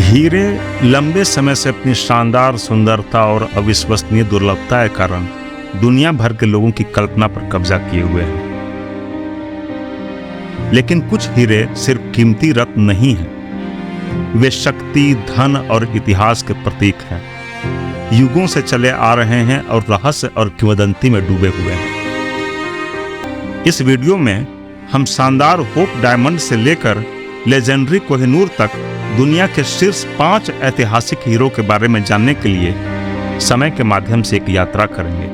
हीरे लंबे समय से अपनी शानदार सुंदरता और अविश्वसनीय दुर्लभता के कारण दुनिया भर के लोगों की कल्पना पर कब्जा किए हुए हैं। लेकिन कुछ हीरे सिर्फ कीमती रत्न नहीं हैं, वे शक्ति, धन और इतिहास के प्रतीक हैं। युगों से चले आ रहे हैं और रहस्य और किंवदंती में डूबे हुए हैं। इस वीडियो में हम शानदार होप डायमंड से लेकर लेजेंडरी कोहिनूर तक दुनिया के शीर्ष 5 ऐतिहासिक हीरो के बारे में जानने के लिए समय के माध्यम से एक यात्रा करेंगे।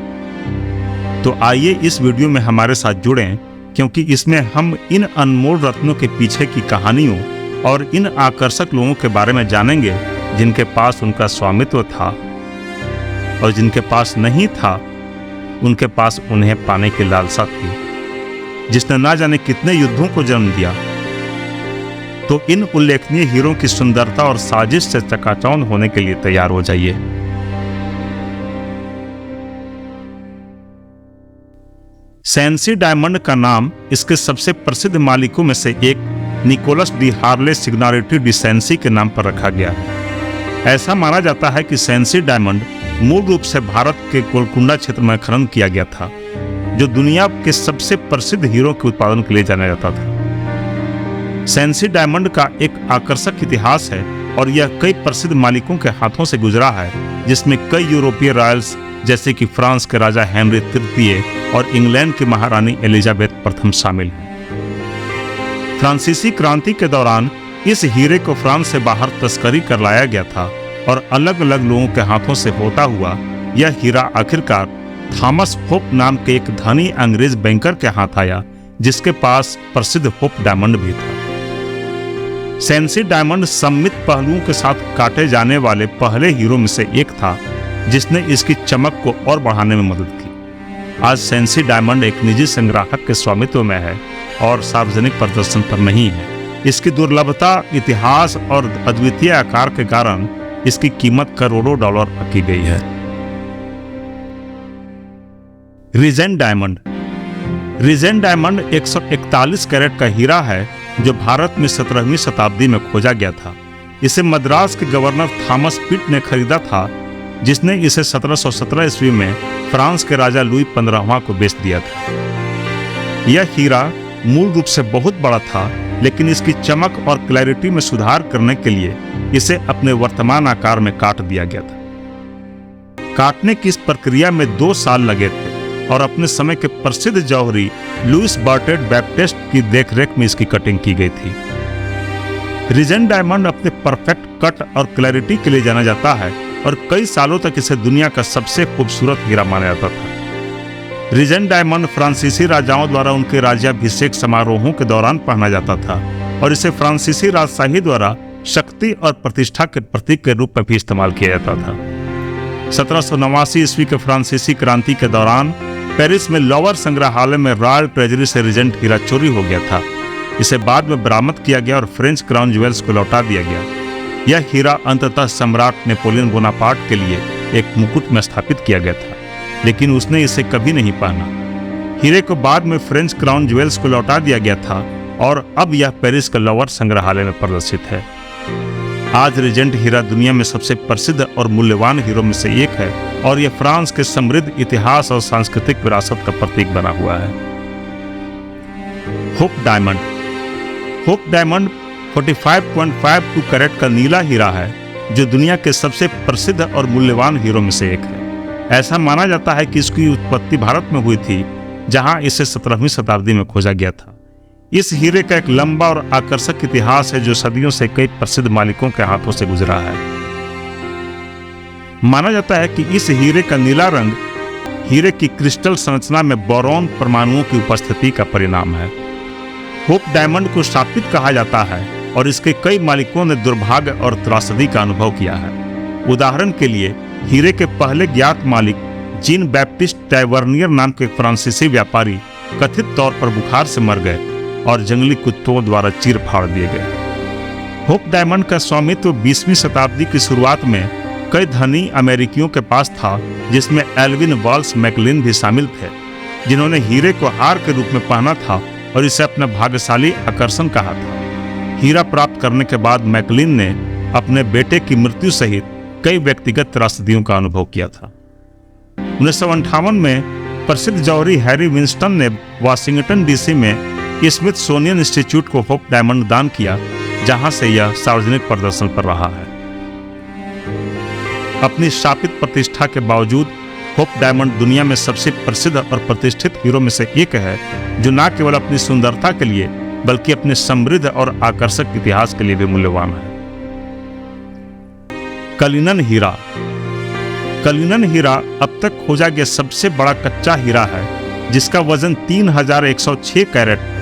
तो आइए इस वीडियो में हमारे साथ जुड़ें, क्योंकि इसमें हम इन अनमोल रत्नों के पीछे की कहानियों और इन आकर्षक लोगों के बारे में जानेंगे जिनके पास उनका स्वामित्व था और जिनके पास नहीं था उनके पास उन्हें पाने की लालसा थी, जिसने ना जाने कितने युद्धों को जन्म दिया। तो इन उल्लेखनीय हीरो की सुंदरता और साजिश से चकाचौंध होने के लिए तैयार हो जाइए। सैनसी डायमंड का नाम इसके सबसे प्रसिद्ध मालिकों में से एक निकोलस डी हार्ले सिग्नारिटी डी सैनसी के नाम पर रखा गया है। ऐसा माना जाता है कि सैनसी डायमंड मूल रूप से भारत के गोलकुंडा क्षेत्र में खनन किया गया था, जो दुनिया के सबसे प्रसिद्ध हीरो के उत्पादन के लिए जाना जाता था। सैनसी डायमंड का एक आकर्षक इतिहास है और यह कई प्रसिद्ध मालिकों के हाथों से गुजरा है, जिसमें कई यूरोपीय रॉयल्स जैसे कि फ्रांस के राजा हेनरी तृतीय और इंग्लैंड की महारानी एलिजाबेथ प्रथम शामिल हैं। फ्रांसीसी क्रांति के दौरान इस हीरे को फ्रांस से बाहर तस्करी कर लाया गया था और अलग अलग लोगों के हाथों से होता हुआ यह हीरा आखिरकार थॉमस होप नाम के एक धनी अंग्रेज बैंकर के हाथ आया, जिसके पास प्रसिद्ध होप डायमंड भी था। सैनसी डायमंड सममित पहलुओं के साथ काटे जाने वाले पहले हीरो में से एक था, जिसने इसकी चमक को और बढ़ाने में मदद की। आज सैनसी डायमंड एक निजी संग्राहक के स्वामित्व में है और सार्वजनिक प्रदर्शन पर नहीं है। इसकी दुर्लभता, इतिहास और अद्वितीय आकार के कारण इसकी कीमत करोड़ों डॉलर आंकी गई है। Regent diamond. Regent diamond 141 carat का हीरा है जो भारत में 17वीं शताब्दी में खोजा गया था। इसे मद्रास के गवर्नर थॉमस पिट ने खरीदा था, जिसने इसे 1717 ईस्वी में फ्रांस के राजा लुई 15वां को बेच दिया था। यह हीरा मूल रूप से बहुत बड़ा था, लेकिन इसकी चमक और क्लैरिटी में सुधार करने के लिए इसे अपने वर्तमान आकार में काट दिया गया था। काटने की इस प्रक्रिया में 2 साल लगे थे और अपने समय के प्रसिद्ध जौहरी लुइस बर्टेट बैप्टिस्ट की देखरेख में इसकी कटिंग की गई थी। रीजेंट डायमंड अपने परफेक्ट कट और क्लैरिटी के लिए जाना जाता है और कई सालों तक इसे दुनिया का सबसे खूबसूरत हीरा माना जाता था। रीजेंट डायमंड फ्रांसीसी राजाओं द्वारा उनके राज्याभिषेक समारोहों के दौरान पहना जाता था और इसे फ्रांसीसी राजशाही द्वारा शक्ति और प्रतिष्ठा के प्रतीक के रूप में भी इस्तेमाल किया जाता था। 1789 ईस्वी के फ्रांसीसी क्रांति के दौरान पेरिस में लोवर संग्रहालय में रॉयल ट्रेजरी से रीजेंट हीरा चोरी हो गया था। इसे बाद में बरामद किया गया और फ्रेंच क्राउन ज्वेल्स को लौटा दिया गया। यह हीरा अंततः सम्राट नेपोलियन बोनापार्ट के लिए एक मुकुट में स्थापित किया गया था, लेकिन उसने इसे कभी नहीं पहना। हीरे को बाद में फ्रेंच क्राउन ज्वेल्स को लौटा दिया गया था और अब यह पेरिस के लोवर संग्रहालय में प्रदर्शित है। आज रीजेंट हीरा दुनिया में सबसे प्रसिद्ध और मूल्यवान हीरो में से एक है और यह फ्रांस के समृद्ध इतिहास और सांस्कृतिक विरासत का प्रतीक बना हुआ है। Hope diamond. Hope diamond 45.52 carat का नीला हीरा है, जो दुनिया के सबसे प्रसिद्ध और मूल्यवान हीरो में से एक है। ऐसा माना जाता है कि इसकी उत्पत्ति भारत में हुई थी, जहां इसे 17वीं शताब्दी में खोजा गया था। इस हीरे का एक लंबा और आकर्षक इतिहास है, जो सदियों से कई प्रसिद्ध मालिकों के हाथों से गुजरा है। माना जाता है कि इस हीरे का नीला रंग हीरे की क्रिस्टल संरचना में बोरॉन परमाणुओं की उपस्थिति का परिणाम है। होप डायमंड को शापित कहा जाता है और इसके कई मालिकों ने दुर्भाग्य और त्रासदी का अनुभव किया है। उदाहरण के लिए, हीरे के पहले ज्ञात मालिक जीन बैप्टिस्ट टैवर्नियर नाम के फ्रांसीसी व्यापारी कथित तौर पर बुखार से मर गए और जंगली कुत्तों द्वारा चीर फाड़ दिए गए। होप डायमंड का स्वामित्व 20वीं शताब्दी की शुरुआत में कई धनी अमेरिकियों के पास था, जिसमें एल्विन वॉल्स मैकलिन भी शामिल थे, जिन्होंने हीरे को हार के रूप में पहना था और इसे अपना भाग्यशाली आकर्षण कहा था। हीरा प्राप्त करने के बाद मैकलिन ने अपने बेटे की मृत्यु सहित कई व्यक्तिगत त्रासदियों का अनुभव किया था। 1958 में प्रसिद्ध जौहरी हैरी विंस्टन ने वाशिंगटन डीसी में स्मिथसोनियन इंस्टीट्यूट को होप डायमंड दान किया, जहां से यह सार्वजनिक प्रदर्शन पर रहा है। अपनी स्थापित प्रतिष्ठा के बावजूद होप डायमंड दुनिया में सबसे प्रसिद्ध और प्रतिष्ठित हीरो में से एक है, जो न केवल अपनी सुंदरता के लिए बल्कि अपने समृद्ध और आकर्षक इतिहास के लिए भी मूल्यवान है। कलिनन हीरा। कलिनन हीरा अब तक खोजा गया सबसे बड़ा कच्चा हीरा है, जिसका वजन 3106 कैरेट है।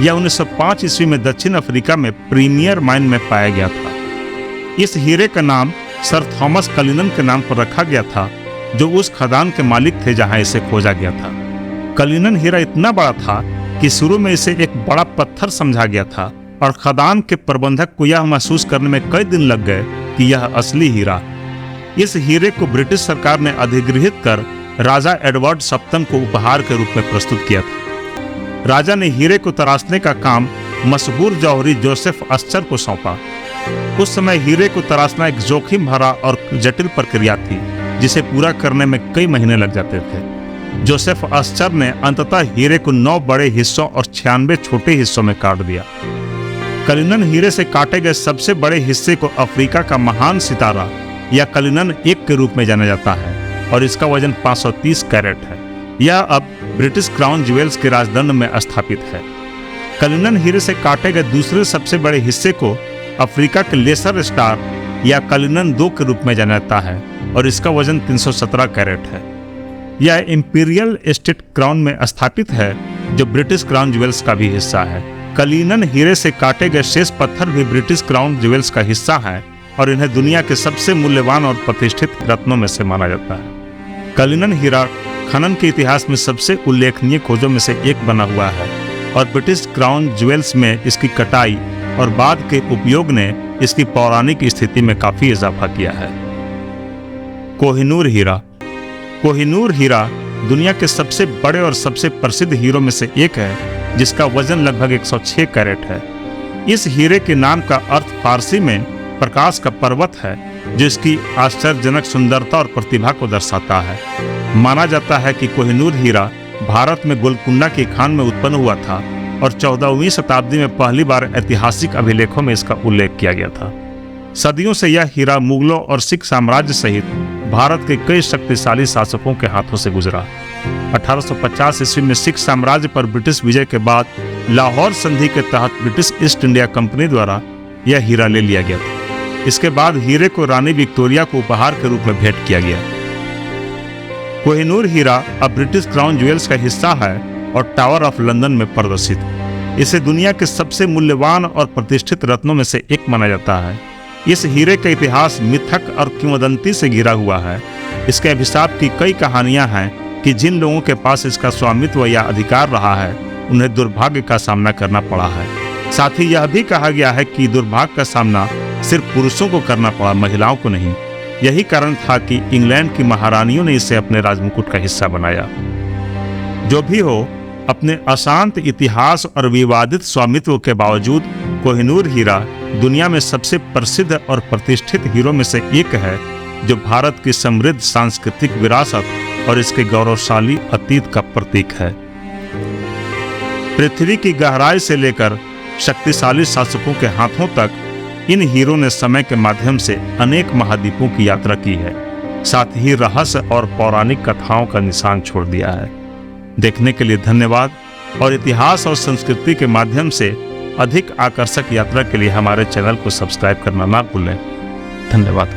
यह 1905 ईस्वी में दक्षिण अफ्रीका में प्रीमियर माइन में पाया गया था। इस हीरे का नाम सर थॉमस कलिनन के नाम पर रखा गया था, जो उस खदान के मालिक थे जहां इसे खोजा गया था। कलिनन हीरा इतना बड़ा था कि शुरू में इसे एक बड़ा पत्थर समझा गया था और खदान के प्रबंधक को यह महसूस करने में कई दिन लग गए कि यह असली हीरा है। इस हीरे को ब्रिटिश सरकार ने अधिगृहित कर राजा एडवर्ड सप्तम को उपहार के रूप में प्रस्तुत किया था। राजा ने हीरे को तराशने का काम मशहूर जौहरी जोसेफ अस्चर को सौंपा। उस समय हीरे को तराशना एक जोखिम भरा और जटिल प्रक्रिया थी, जिसे पूरा करने में कई महीने लग जाते थे। जोसेफ अस्चर ने अंततः हीरे को 9 बड़े हिस्सों और 96 छोटे हिस्सों में काट दिया। कलिनन हीरे से काटे गए सबसे बड़े हिस्से को अफ्रीका का महान सितारा या कलिनन 1 के रूप में जाना जाता है और इसका वजन 530 कैरेट है। यह अब ब्रिटिश क्राउन ज्वेल्स के राजदंड में स्थापित है। कलिनन हीरे से काटे गए दूसरे सबसे बड़े हिस्से को अफ्रीका के लेसर स्टार या कलिनन 2 के रूप में जाना जाता है और इसका वजन 317 कैरेट है। यह इंपीरियल स्टेट क्राउन में स्थापित है, जो ब्रिटिश क्राउन ज्वेल्स का भी हिस्सा है। कलिनन हीरे से काटे गए शेष पत्थर भी ब्रिटिश क्राउन ज्वेल्स का हिस्सा है और इन्हें दुनिया के सबसे मूल्यवान और प्रतिष्ठित रत्नों में से माना जाता है। कलिनन हीरा खनन के इतिहास में सबसे उल्लेखनीय खोजों में से एक बना हुआ है और ब्रिटिश क्राउन ज्वेल्स में इसकी कटाई और बाद के उपयोग ने इसकी पौराणिक स्थिति में काफी इजाफा किया है। कोहिनूर हीरा। कोहिनूर हीरा दुनिया के सबसे बड़े और सबसे प्रसिद्ध हीरो में से एक है, जिसका वजन लगभग 106 कैरेट है। इस हीरे के नाम का अर्थ फारसी में प्रकाश का पर्वत है, जो इसकी आश्चर्यजनक सुंदरता और प्रतिभा को दर्शाता है। माना जाता है कि कोहिनूर हीरा भारत में गोलकुंडा की खान में उत्पन्न हुआ था और 14वीं शताब्दी में पहली बार ऐतिहासिक अभिलेखों में इसका उल्लेख किया गया था। सदियों से यह हीरा मुगलों और सिख साम्राज्य सहित भारत के कई शक्तिशाली शासकों के हाथों से गुजरा। 1850 ईस्वी में सिख साम्राज्य पर ब्रिटिश विजय के बाद लाहौर संधि के तहत ब्रिटिश ईस्ट इंडिया कंपनी द्वारा यह हीरा ले लिया गया था। इसके बाद हीरे को रानी विक्टोरिया को उपहार के रूप में भेंट किया गया। कोहिनूर हीरा अब ब्रिटिश क्राउन ज्वेल्स का हिस्सा है और टावर ऑफ लंदन में प्रदर्शित। इसे दुनिया के सबसे मूल्यवान और प्रतिष्ठित रत्नों में से एक माना जाता है। इस हीरे का इतिहास मिथक और किंवदंती से घिरा हुआ है। इसके अभिशाप की कई कहानियां हैं कि जिन लोगों के पास इसका स्वामित्व या अधिकार रहा है, उन्हें दुर्भाग्य का सामना करना पड़ा है। साथ ही यह भी कहा गया है कि दुर्भाग्य का सामना सिर्फ पुरुषों को करना पड़ा, महिलाओं को नहीं। यही कारण था कि इंग्लैंड की महारानियों ने इसे अपने राजमुकुट का हिस्सा बनाया। जो भी हो, अपने अशांत इतिहास और विवादित स्वामित्व के बावजूद कोहिनूर हीरा दुनिया में सबसे प्रसिद्ध और प्रतिष्ठित हीरो में से एक है, जो भारत की समृद्ध सांस्कृतिक विरासत और इसके गौरवशाली अतीत का प्रतीक है। पृथ्वी की गहराई से लेकर शक्तिशाली शासकों के हाथों तक इन हीरो ने समय के माध्यम से अनेक महाद्वीपों की यात्रा की है, साथ ही रहस्य और पौराणिक कथाओं का निशान छोड़ दिया है। देखने के लिए धन्यवाद और इतिहास और संस्कृति के माध्यम से अधिक आकर्षक यात्रा के लिए हमारे चैनल को सब्सक्राइब करना ना भूलें। धन्यवाद।